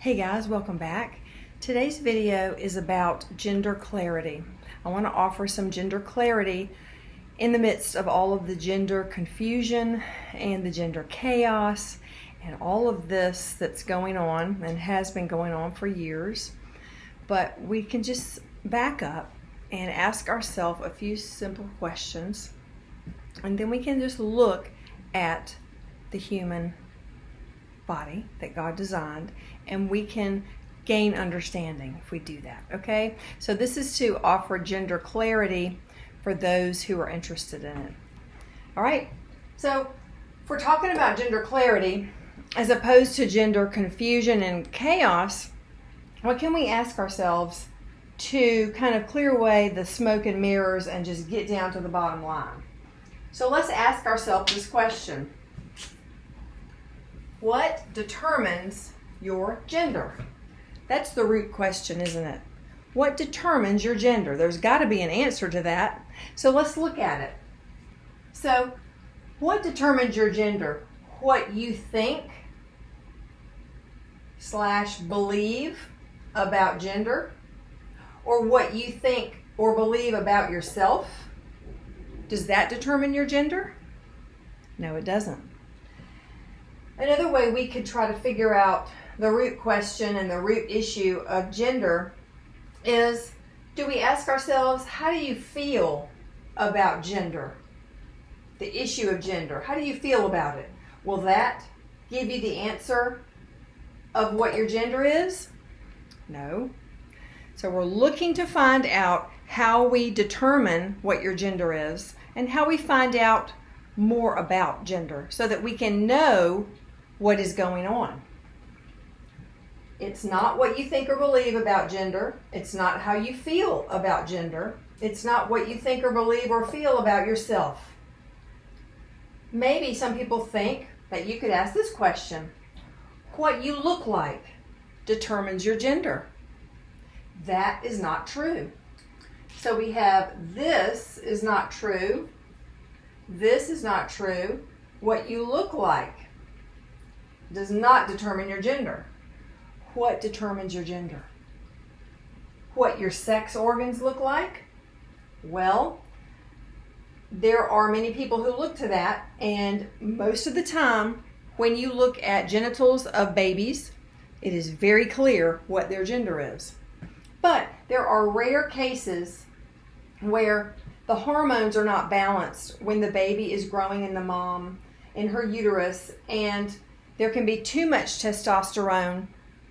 Hey guys, welcome back. Today's video is about gender clarity. I want to offer some gender clarity in the midst of all of the gender confusion and the gender chaos and all of this that's going on and has been going on for years. But we can just back up and ask ourselves a few simple questions, and then we can just look at the human body that God designed, and we can gain understanding if we do that. Okay, so this is to offer gender clarity for those who are interested in it. All right, so if we're talking about gender clarity as opposed to gender confusion and chaos, what can we ask ourselves to kind of clear away the smoke and mirrors and just get down to the bottom line? So let's ask ourselves this question: what determines your gender? That's the root question, isn't it? What determines your gender? There's got to be an answer to that. So let's look at it. So, what determines your gender? What you think / believe about gender? Or what you think or believe about yourself? Does that determine your gender? No, it doesn't. Another way we could try to figure out the root question and the root issue of gender is, do we ask ourselves, how do you feel about gender? The issue of gender. How do you feel about it? Will that give you the answer of what your gender is? No. So we're looking to find out how we determine what your gender is and how we find out more about gender so that we can know what is going on. It's not what you think or believe about gender. It's not how you feel about gender. It's not what you think or believe or feel about yourself. Maybe some people think that you could ask this question: what you look like determines your gender. That is not true. So we have this is not true. This is not true. What you look like does not determine your gender. What determines your gender? What your sex organs look like? Well, there are many people who look to that, and most of the time when you look at genitals of babies, it is very clear what their gender is. But there are rare cases where the hormones are not balanced when the baby is growing in the mom, in her uterus, and there can be too much testosterone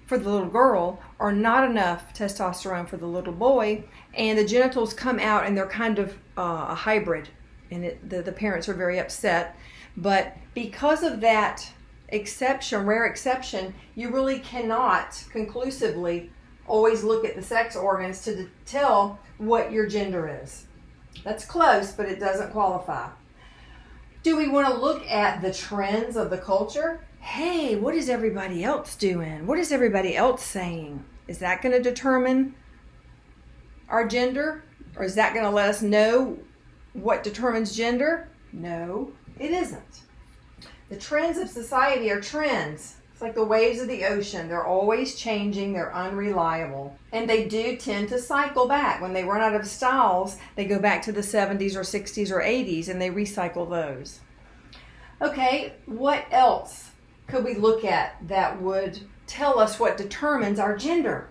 for the little girl or not enough testosterone for the little boy, and the genitals come out and they're kind of a hybrid, and the parents are very upset. But because of that exception, rare exception, you really cannot conclusively always look at the sex organs to tell what your gender is. That's close, but it doesn't qualify. Do we want to look at the trends of the culture? Hey, what is everybody else doing? What is everybody else saying? Is that going to determine our gender? Or is that going to let us know what determines gender? No, it isn't. The trends of society are trends. It's like the waves of the ocean. They're always changing. They're unreliable. And they do tend to cycle back. When they run out of styles, they go back to the 70s or 60s or 80s and they recycle those. Okay, what else could we look at that would tell us what determines our gender?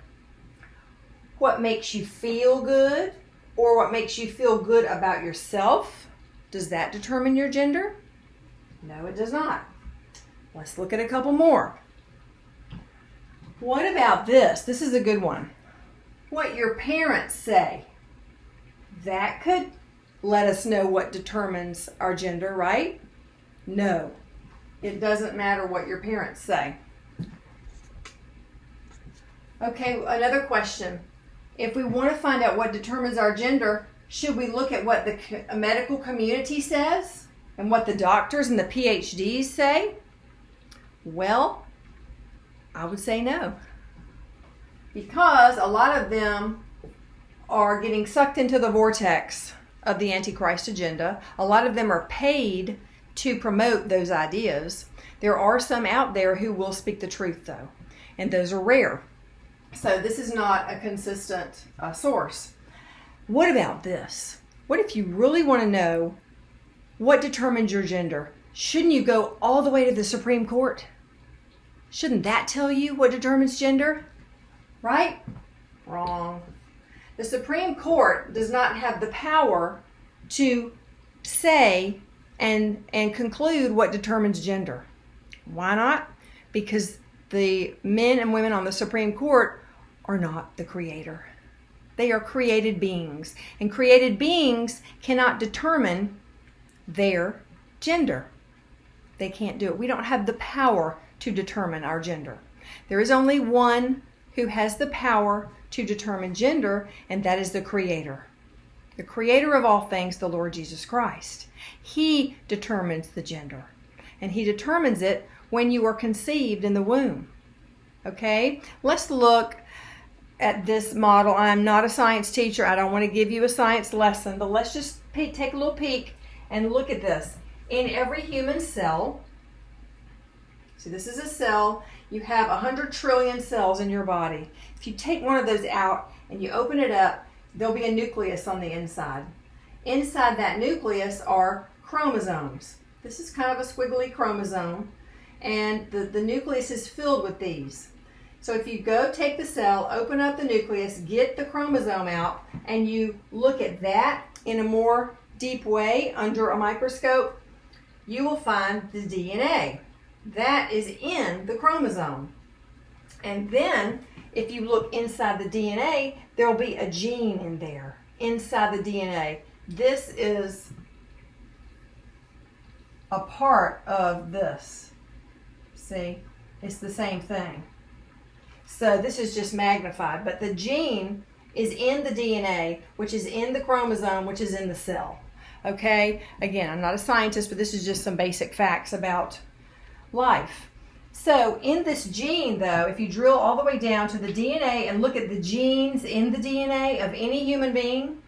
What makes you feel good, or what makes you feel good about yourself? Does that determine your gender? No, it does not. Let's look at a couple more. What about this? This is a good one. What your parents say. That could let us know what determines our gender, right? No. It doesn't matter what your parents say. Okay, another question. If we want to find out what determines our gender, should we look at what the medical community says and what the doctors and the PhDs say? Well, I would say no. Because a lot of them are getting sucked into the vortex of the Antichrist agenda. A lot of them are paid to promote those ideas. There are some out there who will speak the truth, though. and those are rare. So this is not a consistent source. What about this? What if you really want to know what determines your gender? Shouldn't you go all the way to the Supreme Court? Shouldn't that tell you what determines gender? Right? Wrong. The Supreme Court does not have the power to say and conclude what determines gender. Why not? Because the men and women on the Supreme Court are not the creator. They are created beings, and created beings cannot determine their gender. They can't do it. We don't have the power to determine our gender. There is only one who has the power to determine gender, and that is the Creator. The Creator of all things, the Lord Jesus Christ. He determines the gender, and He determines it when you are conceived in the womb. Okay? Let's look at this model. I'm not a science teacher. I don't want to give you a science lesson, but let's just take a little peek and look at this. In every human cell, see, this is a cell. You have 100 trillion cells in your body. If you take one of those out and you open it up, there'll be a nucleus on the inside. Inside that nucleus are chromosomes. This is kind of a squiggly chromosome, and the nucleus is filled with these. So if you go take the cell, open up the nucleus, get the chromosome out, and you look at that in a more deep way under a microscope, you will find the DNA. That is in the chromosome. And then if you look inside the DNA, there will be a gene in there, inside the DNA. This is a part of this. See, it's the same thing. So this is just magnified, but the gene is in the DNA, which is in the chromosome, which is in the cell. Okay, again, I'm not a scientist, but this is just some basic facts about life. So in this gene, though, if you drill all the way down to the DNA and look at the genes in the DNA of any human being,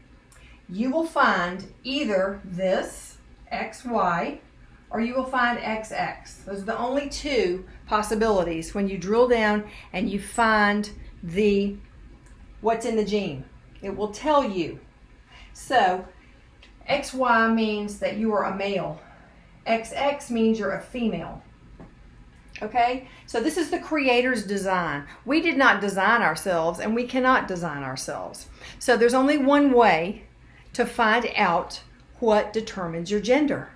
you will find either this, XY, or you will find XX. Those are the only two possibilities when you drill down and you find what's in the gene. It will tell you. So XY means that you are a male. XX means you're a female. Okay? So this is the Creator's design. We did not design ourselves, and we cannot design ourselves. So there's only one way to find out what determines your gender.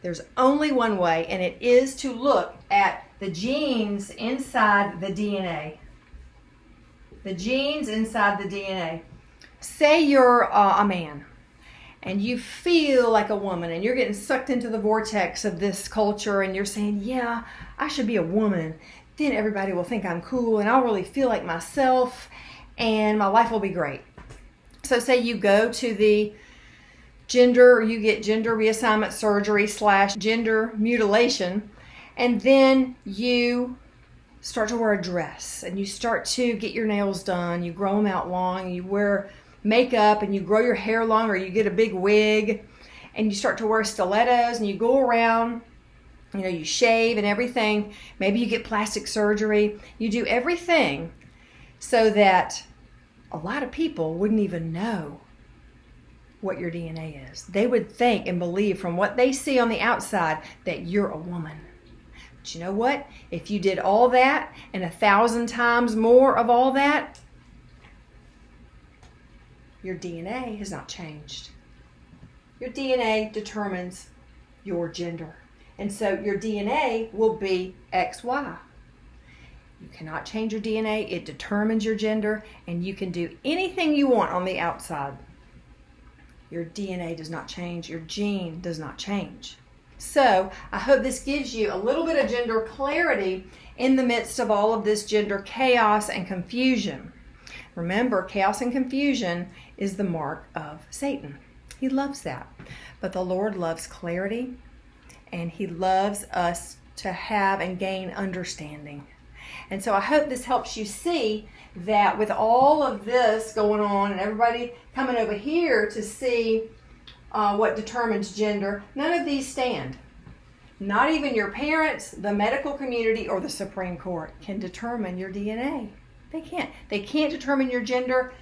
There's only one way, and it is to look at the genes inside the DNA. The genes inside the DNA. Say you're a man, and you feel like a woman, and you're getting sucked into the vortex of this culture, and you're saying, yeah, I should be a woman. Then everybody will think I'm cool, and I'll really feel like myself, and my life will be great. So say you go to the you get gender reassignment surgery / gender mutilation, and then you start to wear a dress, and you start to get your nails done, you grow them out long, you wear makeup, and you grow your hair long, or you get a big wig, and you start to wear stilettos, and you go around, you shave and everything. Maybe you get plastic surgery. You do everything so that a lot of people wouldn't even know what your DNA is. They would think and believe from what they see on the outside that you're a woman. But you know what? If you did all that and 1,000 times more of all that, your DNA has not changed. Your DNA determines your gender. And so your DNA will be XY. You cannot change your DNA. It determines your gender, and you can do anything you want on the outside. Your DNA does not change. Your gene does not change. So I hope this gives you a little bit of gender clarity in the midst of all of this gender chaos and confusion. Remember, chaos and confusion is the mark of Satan. He loves that. But the Lord loves clarity, and He loves us to have and gain understanding. And so I hope this helps you see that with all of this going on and everybody coming over here to see what determines gender, none of these stand. Not even your parents, the medical community, or the Supreme Court can determine your DNA. They can't. They can't determine your gender,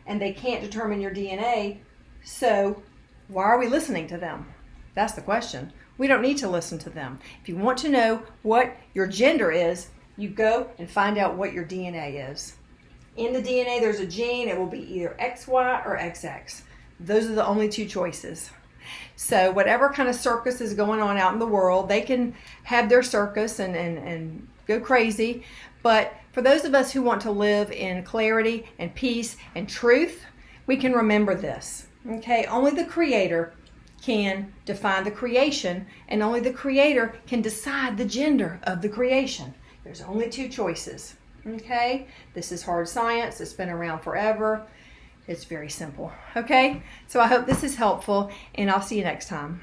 and they can't determine your DNA. So why are we listening to them? That's the question. We don't need to listen to them. If you want to know what your gender is, you go and find out what your DNA is. In the DNA, there's a gene. It will be either XY or XX. Those are the only two choices. So whatever kind of circus is going on out in the world, they can have their circus and go crazy. But for those of us who want to live in clarity and peace and truth, we can remember this. Okay, only the Creator can define the creation, and only the Creator can decide the gender of the creation. There's only two choices. Okay, this is hard science. It's been around forever. It's very simple. Okay, so I hope this is helpful, and I'll see you next time.